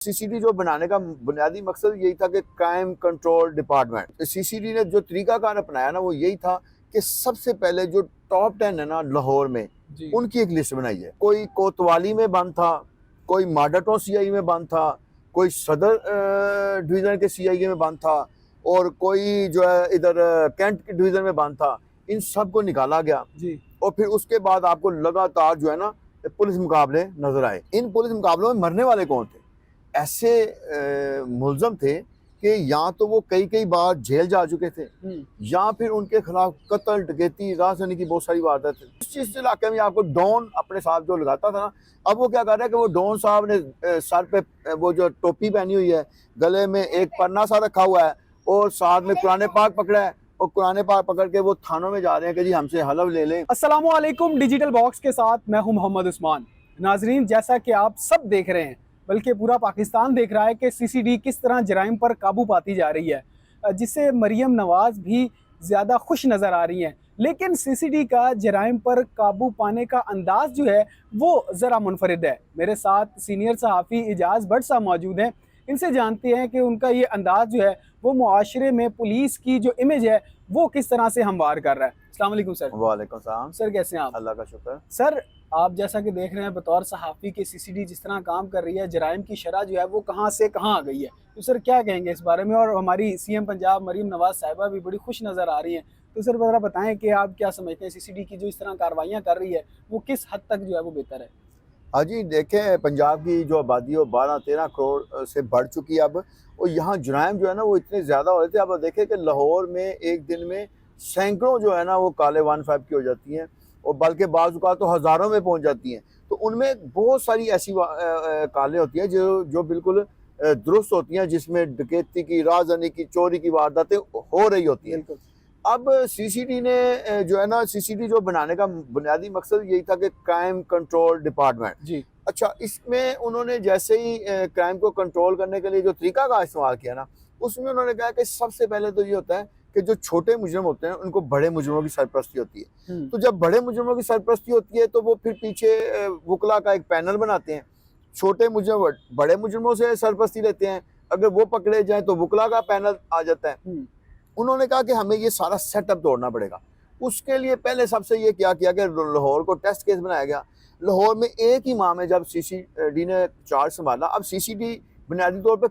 CCD जो बनाने का बुनियादी मकसद यही था कि क्राइम कंट्रोल डिपार्टमेंट, सीसीडी ने जो तरीकाकार अपनाया ना वो यही था कि सबसे पहले जो टॉप 10 है ना लाहौर में, उनकी एक लिस्ट बनाई है। कोई कोतवाली में बंद था, कोई माडाटो सीआई में बंद था, कोई सदर डिवीजन के सीआईए में बंद था और कोई जो है इधर कैंट के डिवीजन में बंद था। इन सब को निकाला गया जी। और फिर उसके बाद आपको लगातार जो है ना पुलिस मुकाबले नजर आए। इन पुलिस मुकाबलों में मरने वाले कौन थे? ऐसे मुलजम थे कि या तो वो कई बार जेल जा चुके थे या फिर उनके खिलाफ कत्ल, डकैती, राजधानी की बहुत सारी वारदात थी। इस इलाके में आपको डॉन अपने साथ जो लगाता था ना, अब वो क्या कर रहा है कि वो डॉन साहब ने सर पे वो जो टोपी पहनी हुई है, गले में एक पन्ना सा रखा हुआ है और साथ में कुरान पाक पकड़ा है और कुरान पाक पकड़ के वो थानों में जा रहे हैं कि जी हमसे हलफ ले लें। अस्सलामु अलैकुम, डिजिटल बॉक्स के साथ मैं हूं मोहम्मद उस्मान। नाजरीन, जैसा कि आप सब देख रहे हैं, बल्कि पूरा पाकिस्तान देख रहा है कि सीसीडी किस तरह जराइम पर काबू पाती जा रही है, जिससे मरियम नवाज भी ज़्यादा खुश नज़र आ रही हैं। लेकिन सीसीडी का जराइम पर काबू पाने का अंदाज जो है वो ज़रा मुनफरिद है। मेरे साथ सीनियर सहाफ़ी इजाज़ भट्ट साहब मौजूद हैं। इनसे जानते हैं कि उनका ये अंदाज जो है वो मुआशरे में पुलिस की जो इमेज है वो किस तरह से हमवार कर रहा है। अस्सलाम वालेकुम सर। वालेकुम सलाम सर, कैसे हैं आप? अल्लाह का शुक्र। सर, आप जैसा कि देख रहे हैं बतौर सहाफ़ी के सीसीडी जिस तरह काम कर रही है, जराइम की शरह जो है वो कहाँ से कहाँ आ गई है, तो सर क्या कहेंगे इस बारे में? और हमारी सीएम पंजाब मरीम नवाज साहिबा भी बड़ी खुश नज़र आ रही हैं, तो सर ज़रा बताएं कि आप क्या समझते हैं सीसीडी की जो इस तरह कार्रवाइयाँ कर रही है वो किस हद तक जो है वो बेहतर है? हाँ जी, देखें पंजाब की जो आबादी है 12-13 करोड़ से बढ़ चुकी है अब, और यहाँ जुराइम जो है ना वो इतने ज़्यादा हो रहे थे। अब देखें कि लाहौर में एक दिन में सैकड़ों जो है ना वो काले 15 की हो जाती हैं और बल्कि बाज़ औक़ात तो हज़ारों में पहुँच जाती हैं। तो उनमें बहुत सारी ऐसी कालें होती हैं जो बिल्कुल दुरुस्त होती हैं, जिसमें डकैती की, राजधानी की, चोरी की वारदातें हो रही होती हैं। अब सीसीडी ने जो है ना, सीसीडी जो बनाने का बुनियादी मकसद यही था कि क्राइम कंट्रोल डिपार्टमेंट जी। अच्छा, इसमें उन्होंने जैसे ही क्राइम को कंट्रोल करने के लिए जो तरीका का इस्तेमाल किया ना, उसमें उन्होंने कहा कि सबसे पहले तो ये होता है कि जो छोटे मुजरिम होते हैं उनको बड़े मुजरिमों की सरपरस्ती होती है। तो जब बड़े मुजरिमों की सरपरस्ती होती है तो वो फिर पीछे वकला का एक पैनल बनाते हैं, छोटे मुजरिम बड़े मुजरिमों से सरपरस्ती लेते हैं, अगर वो पकड़े जाए तो वकला का पैनल आ जाता है। उन्होंने कहा कि हमें ये सारा सेटअप तोड़ना पड़ेगा। उसके लिए पहले सबसे ये क्या किया कि लाहौर को टेस्ट केस बनाया गया। लाहौर में एक ही माह में जब सीसीडी ने चार्ज संभाला, अब सीसीडी बुनियादी तौर पे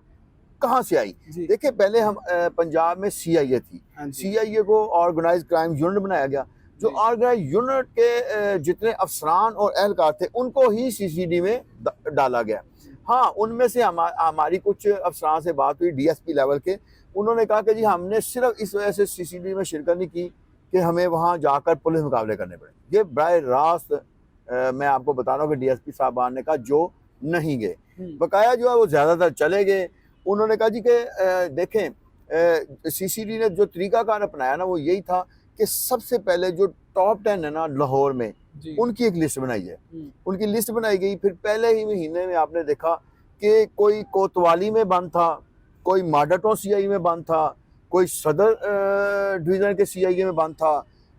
कहाँ से आई? देखिए, पहले हम पंजाब में सीआईए थी, सीआईए को ऑर्गेनाइज क्राइम यूनिट बनाया गया। जो ऑर्गेनाइज यूनिट के जितने अफसरान और एहलकार थे उनको ही सीसीडी में डाला गया। हाँ, उनमें से हमारी कुछ अफसरान से बात हुई डीएसपी लेवल के, उन्होंने कहा कि जी हमने सिर्फ इस वजह से सीसीडी में शिरकत नहीं की कि हमें वहाँ जाकर पुलिस मुकाबले करने पड़े। ये बराह रास्त मैं आपको बता रहा हूँ कि डीएसपी साहबान ने कहा जो नहीं गए, बकाया जो है वो ज़्यादातर चले गए। उन्होंने कहा जी कि देखें सीसीडी ने जो तरीकाकार अपनाया ना वो यही था कि सबसे पहले जो टॉप 10 है ना लाहौर में, उनकी एक लिस्ट बनाई है। उनकी लिस्ट बनाई गई। फिर पहले ही महीने में आपने देखा कि कोई कोतवाली में बंद था, कोई माडाटो सीआई में बंद था, कोई सदर डिवीजन के सीआईए में बंद था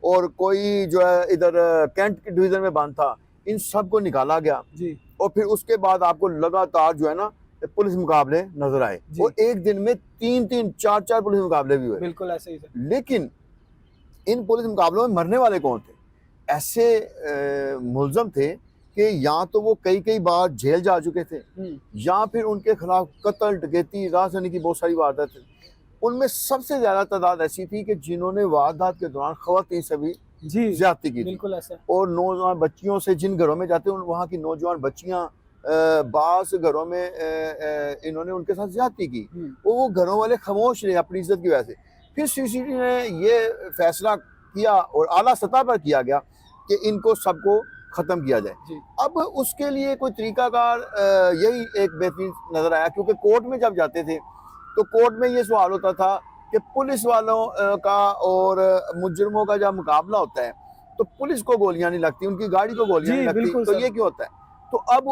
और कोई जो है इधर कैंट के डिवीजन में बंद था। इन सब को निकाला गया जी। और फिर उसके बाद आपको लगातार जो है ना पुलिस मुकाबले नजर आए और एक दिन में 3-3, 4-4 पुलिस मुकाबले भी हुए। बिल्कुल ऐसे ही। लेकिन इन पुलिस मुकाबलों में मरने वाले कौन थे? ऐसे मुलजम थे कि या तो वो कई बार जेल जा चुके थे या फिर उनके खिलाफ कत्ल, डकैती, राजधानी की बहुत सारी वारदात थी। उनमें सबसे ज्यादा तादाद ऐसी थी कि जिन्होंने वारदात के दौरान खवातीन से भी ज्यादती की। बिल्कुल ऐसा। और नौजवान बच्चियों से, जिन घरों में जाते हैं वहाँ की नौजवान बच्चियां, बास घरों में इन्होंने उनके साथ ज्यादती की। वो घरों वाले खामोश रहे अपनी इज्जत की वजह से। फिर सीसीडी ने ये फैसला किया और आला सतह पर किया गया कि इनको सबको ख़त्म किया जाए। अब उसके लिए कोई तरीकाकार यही एक बेहतरीन नज़र आया, क्योंकि कोर्ट में जब जाते थे तो कोर्ट में ये सवाल होता था कि पुलिस वालों का और मुजरिमों का जब मुकाबला होता है तो पुलिस को गोलियां नहीं लगती, उनकी गाड़ी को गोलियां नहीं लगती, तो ये क्यों होता है? तो अब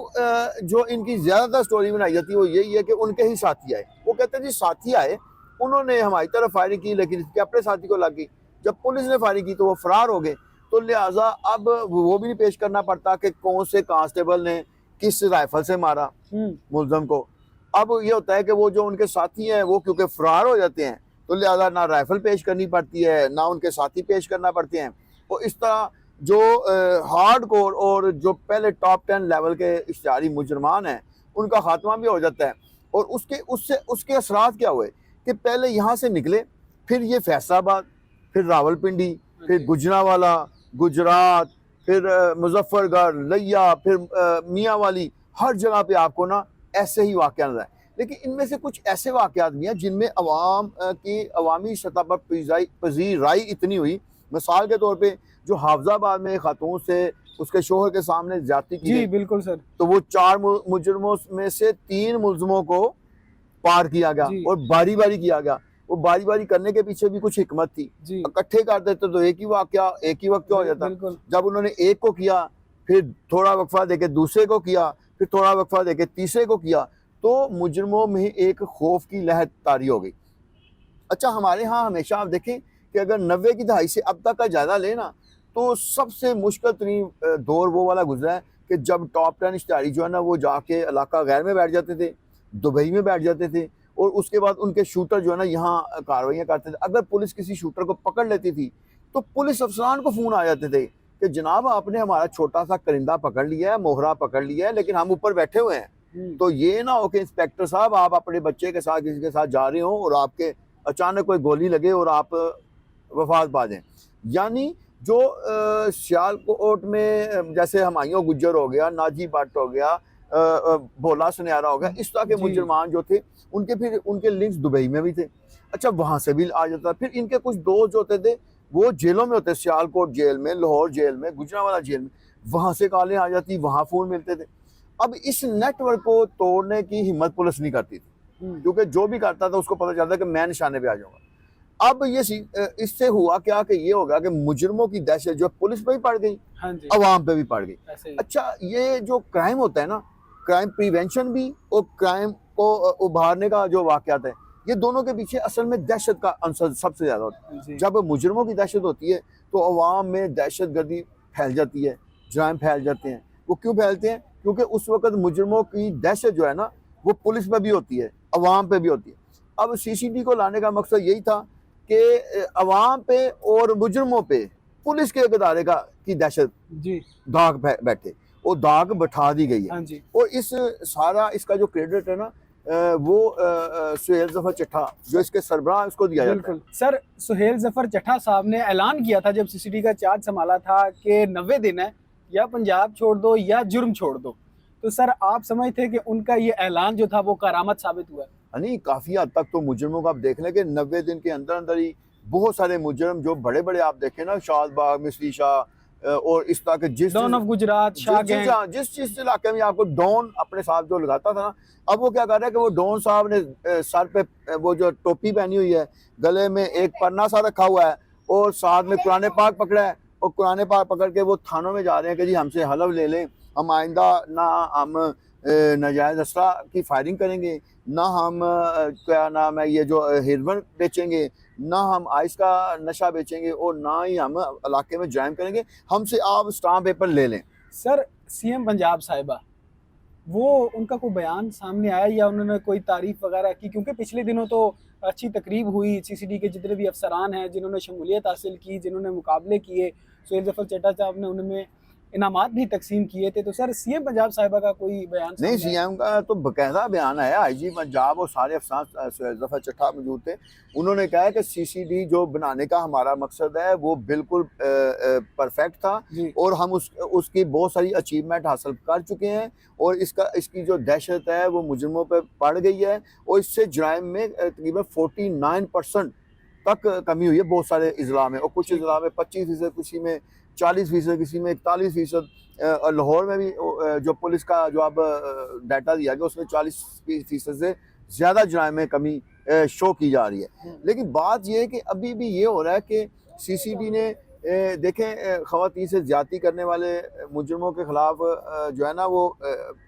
जो इनकी ज़्यादातर स्टोरी बनाई जाती है वो यही है कि उनके ही साथी आए। वो कहते हैं जी साथी आए, उन्होंने हमारी तरफ फायरिंग की लेकिन इसके अपने साथी को लग गई। जब पुलिस ने फायरिंग की तो वो फरार हो गए, तो लिहाजा अब वो भी नहीं पेश करना पड़ता कि कौन से कांस्टेबल ने किस राइफल से मारा मुलजम को। अब ये होता है कि वो जो उनके साथी हैं वो क्योंकि फरार हो जाते हैं, तो लिहाजा ना राइफल पेश करनी पड़ती है, ना उनके साथी पेश करना पड़ते हैं। तो इस तरह जो हार्ड कोर और जो पहले टॉप 10 लेवल के इश्तिहारी मुजरमान हैं, उनका खात्मा भी हो जाता है। और उसके असरात क्या हुए कि पहले यहाँ से निकले, फिर ये फैसलाबाद, फिर रावलपिंडी, फिर गुजरांवाला, गुजरात, फिर मुजफ्फरगढ़, लिया, फिर मियाँ वाली, हर जगह पे आपको ना ऐसे ही वाक़या नज़र आए। लेकिन इनमें से कुछ ऐसे वाक़यात भी हैं जिनमें अवाम की अवामी सतह पर पज़ीराई इतनी हुई। मिसाल के तौर पे जो हाफिज़ाबाद में खातून से उसके शोहर के सामने ज़्यादती की जी गई, बिल्कुल सर। तो वो 4 मुजरमों में से 3 मुलज़मों को पार किया गया जी। और बारी-बारी किया गया। वो बारी-बारी करने के पीछे भी कुछ हिकमत थी। जी इकट्ठे कर देते तो एक ही वाक़या एक ही वक़्त हो जाता। बिल्कुल। जब उन्होंने एक को किया, फिर थोड़ा वक़्फ़ा देके दूसरे को किया, फिर थोड़ा वक़्फ़ा देके तीसरे को किया, तो मुजरिमों में एक खौफ की लहर तारी हो गई। अच्छा, हमारे यहाँ हमेशा आप देखें कि अगर 90 की दहाई से अब तक का ज़्यादा लें ना, तो सबसे मुश्किल तरीन दौर वो वाला गुजरा है कि जब टॉप 10 इश्तिहारी जो है ना वो जाके इलाका गैर में बैठ जाते थे, दुबई में बैठ जाते थे, और उसके बाद उनके शूटर जो है ना यहाँ कार्रवाइयाँ करते थे। अगर पुलिस किसी शूटर को पकड़ लेती थी तो पुलिस अफसरान को फ़ोन आ जाते थे कि जनाब आपने हमारा छोटा सा परिंदा पकड़ लिया है, मोहरा पकड़ लिया है, लेकिन हम ऊपर बैठे हुए हैं। तो ये ना हो कि इंस्पेक्टर साहब आप अपने बच्चे के साथ किसी के साथ जा रहे हो और आपके अचानक कोई गोली लगे और आप वफात पा जाएं। यानी जो सियालकोट में जैसे हमायूं गुज्जर हो गया, नाजी भट्ट हो गया, भोला सुनयारा हो गया, इस तरह के जी। मुजरमान जो थे उनके फिर उनके लिंक्स दुबई में भी थे। अच्छा, वहाँ से भी आ जाता। फिर इनके कुछ दोस्त जो होते थे वो जेलों में होते, सियालकोट जेल में, लाहौर जेल में, गुजरांवाला जेल में, वहाँ से कॉलें आ जाती, वहाँ फ़ोन मिलते थे। अब इस नेटवर्क को तोड़ने की हिम्मत पुलिस नहीं करती थी, क्योंकि जो भी करता था उसको पता चलता कि मैं निशाने पे आ जाऊंगा। अब ये इससे हुआ क्या कि ये होगा कि मुजरिमों की दहशत जो पुलिस पे भी पड़ गई, हाँ जी अवाम पे भी पड़ गई। ऐसे ही। अच्छा, ये जो क्राइम होता है ना, क्राइम प्रिवेंशन भी और क्राइम को उभारने का जो वाक़यात है, ये दोनों के पीछे असल में दहशत का अंसर सबसे ज़्यादा होता है। जी। जब मुजरिमों की दहशत होती है तो अवाम में दहशत गर्दी फैल जाती है, जराइम फैल जाते हैं। वो क्यों फैलते हैं? क्योंकि उस वक़्त मुजरिमों की दहशत जो है ना वो पुलिस पे भी होती है, अवाम पे भी होती है। अब सीसीडी को लाने का मकसद यही था कि अवाम पे और मुजरिमों पे पुलिस के इदारे की दहशत जी दाग बैठे, वो दाग बैठा दी गई है। हाँ जी और इस सारा इसका जो क्रेडिट है ना वो सुहेल ज़फ़र चट्ठा जो इसके सरबराह उसको दिया जाता है। बिल्कुल सर। सुहेल जफर चट्ठा साहब ने ऐलान किया था जब सीसीडी का चार्ज संभाला था कि 90 दिन है, या पंजाब छोड़ दो या जुर्म छोड़ दो। तो सर आप समझते हैं कि उनका ये ऐलान जो था वो करामत साबित हुआ है? नहीं, काफ़ी हद तक तो मुजरिमों को आप देख लें कि 90 दिन के अंदर अंदर ही बहुत सारे मुजरिम जो बड़े बड़े आप देखें ना, शाहबाग, मिस्री शाह और इस तरह के don of Gujarat, Shah gang. जिस इलाके में आपको डॉन अपने साथ जो लगाता था ना, अब वो क्या कर रहा है कि वो डॉन साहब ने सर पे वो जो टोपी पहनी हुई है, गले में एक पन्ना सा रखा हुआ है और साथ में कुरान पाक पकड़ा है, और कुरान पाक पकड़ के वो थानों में जा रहे हैं कि जी हमसे हलफ ले लें, हम आइंदा ना हम नाजायज़ असला की फायरिंग करेंगे, ना हम क्या नाम है ये जो हेरोइन बेचेंगे, ना हम आइस का नशा बेचेंगे, और ना ही हम इलाके में जराइम करेंगे, हमसे आप स्टाम्प पेपर ले लें। सर सीएम पंजाब साहिबा, वो उनका कोई बयान सामने आया या उन्होंने कोई तारीफ वगैरह की? क्योंकि पिछले दिनों तो अच्छी तकरीब हुई, सीसीडी के जितने भी अफसरान हैं जिन्होंने शमूलियत हासिल की, जिन्होंने मुकाबले किए, सुहेल जफर चट्ठा साहब ने उनमें इनामात भी तकसीम किए थे। तो सर सीएम पंजाब साहिबा का कोई बयान नहीं, सामने आया? सीएम का तो बकायदा बयान आया, आईजी पंजाब और सारे अफसरान सुहेल ज़फ़र चट्ठा मौजूद थे। उन्होंने कहा है कि सीसीडी जो बनाने का हमारा मकसद है वो बिल्कुल परफेक्ट था, जी और हम उसकी बहुत सारी अचीवमेंट हासिल कर चुके हैं, और इसकी जो दहशत है वो मुजरिमों पे पड़ गई है, और इससे जराइम में तकरीबन 49% तक कमी हुई है बहुत सारे अजला में, और कुछ अजला में 25%, किसी में 40%, किसी में 41%। लाहौर में भी जो पुलिस का जो अब डाटा दिया गया उसमें 40% से ज़्यादा जराइम में कमी शो की जा रही है। लेकिन बात यह है कि अभी भी ये हो रहा है कि सीसीडी ने देखें ख़वातीन से ज़्यादती करने वाले मुजरिमों के ख़िलाफ़ जो है ना वो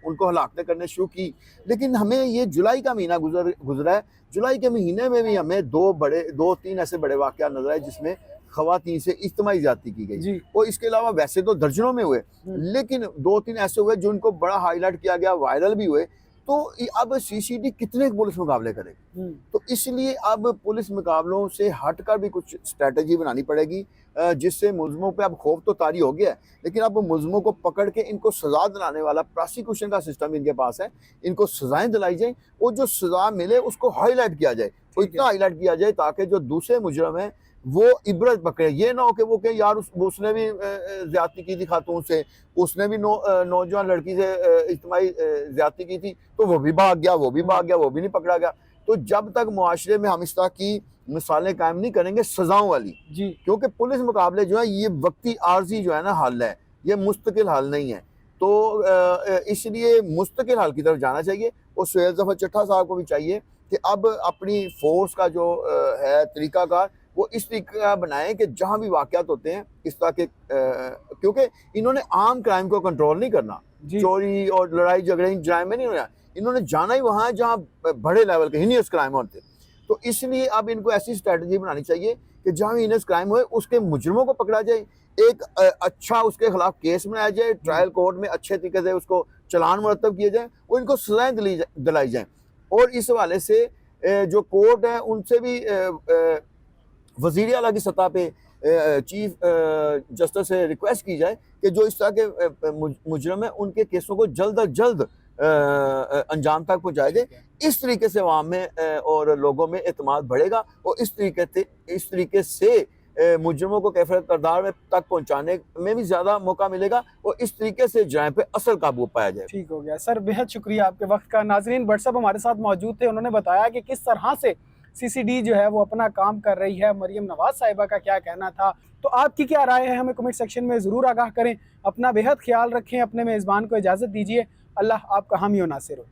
उनको हलाकतें करने शुरू की, लेकिन हमें ये जुलाई का महीना गुजरा है, जुलाई के महीने में भी हमें 2-3 ऐसे बड़े वाक़या नजर आए जिसमें ख़वातीन से इज्तिमाई ज़्यादती की गई। और इसके अलावा वैसे तो दर्जनों में हुए, लेकिन 2-3 ऐसे हुए जिनको बड़ा हाईलाइट किया गया, वायरल भी हुए। तो अब सीसीडी कितने पुलिस मुकाबले करेगी? तो इसलिए अब पुलिस मुकाबलों से हटकर भी कुछ स्ट्रैटेजी बनानी पड़ेगी, जिससे मुलजमों पे अब खौफ तो तारी हो गया है, लेकिन अब मुलजमों को पकड़ के इनको सजा दिलाने वाला प्रोसिक्यूशन का सिस्टम इनके पास है। इनको सजाएं दिलाई जाए और जो सजा मिले उसको हाईलाइट किया जाए, तो इतना हाईलाइट किया जाए ताकि जो दूसरे मुजरम हैं वो इबरत पकड़े। ये ना हो कि वो कहे यार उसने भी ज्यादती की थी खातून से, उसने भी नौजवान लड़की से इज्तिमाई ज्यादती की थी, तो वो भी भाग गया, वो भी भाग गया, वो भी नहीं पकड़ा गया। तो जब तक मुआशरे में हम इस तरह की मिसालें कायम नहीं करेंगे सजाओं वाली, जी क्योंकि पुलिस मुकाबले जो है ये वक्ती आर्जी जो है ना हल है, ये मुस्तकिल हल नहीं है। तो इसलिए मुस्तकिल हल की तरफ जाना चाहिए। और सुहेल ज़फ़र चट्टा साहब को भी चाहिए कि अब अपनी फोर्स का जो है तरीकाकार वो इस तरीके का बनाएं कि जहाँ भी वाक़यात होते हैं इस तरह के, क्योंकि इन्होंने आम क्राइम को कंट्रोल नहीं करना, चोरी और लड़ाई झगड़े इन जराइम में नहीं होना, इन्होंने जाना ही वहाँ है जहाँ बड़े लेवल के हीनियस क्राइम होते। तो इसलिए अब इनको ऐसी स्ट्रैटेजी बनानी चाहिए कि जहाँ हीनियस क्राइम होए उसके मुजरिमों को पकड़ा जाए, एक अच्छा उसके खिलाफ केस बनाया जाए, ट्रायल कोर्ट में अच्छे तरीके से उसको चलान मुरतब किए जाए और इनको सजाएं दिलाई जाएँ। और इस हवाले से जो कोर्ट है उनसे भी वज़ीर आला की सतह पे चीफ जस्टिस से रिक्वेस्ट की जाए कि जो इस तरह के मुजरम हैं उनके केसों को जल्द अज जल्द अंजाम तक पहुँचाया जाए। इस तरीके से अवाम में और लोगों में एतमाद बढ़ेगा और इस तरीके से मुजरमों को कैफियत किरदार में तक पहुँचाने में भी ज़्यादा मौका मिलेगा और इस तरीके से जराइम पे असल काबू पाया जाए। ठीक हो गया सर, बेहद शुक्रिया आपके वक्त का। नाजरीन, भट्ट साहब हमारे साथ मौजूद थे, उन्होंने बताया कि किस तरह से सीसीडी जो है वो अपना काम कर रही है। मरियम नवाज साहिबा का क्या कहना था, तो आपकी क्या राय है हमें कमेंट सेक्शन में ज़रूर आगाह करें। अपना बेहद ख्याल रखें, अपने मेज़बान को इजाज़त दीजिए। अल्लाह आपका हामी और नासिर हो।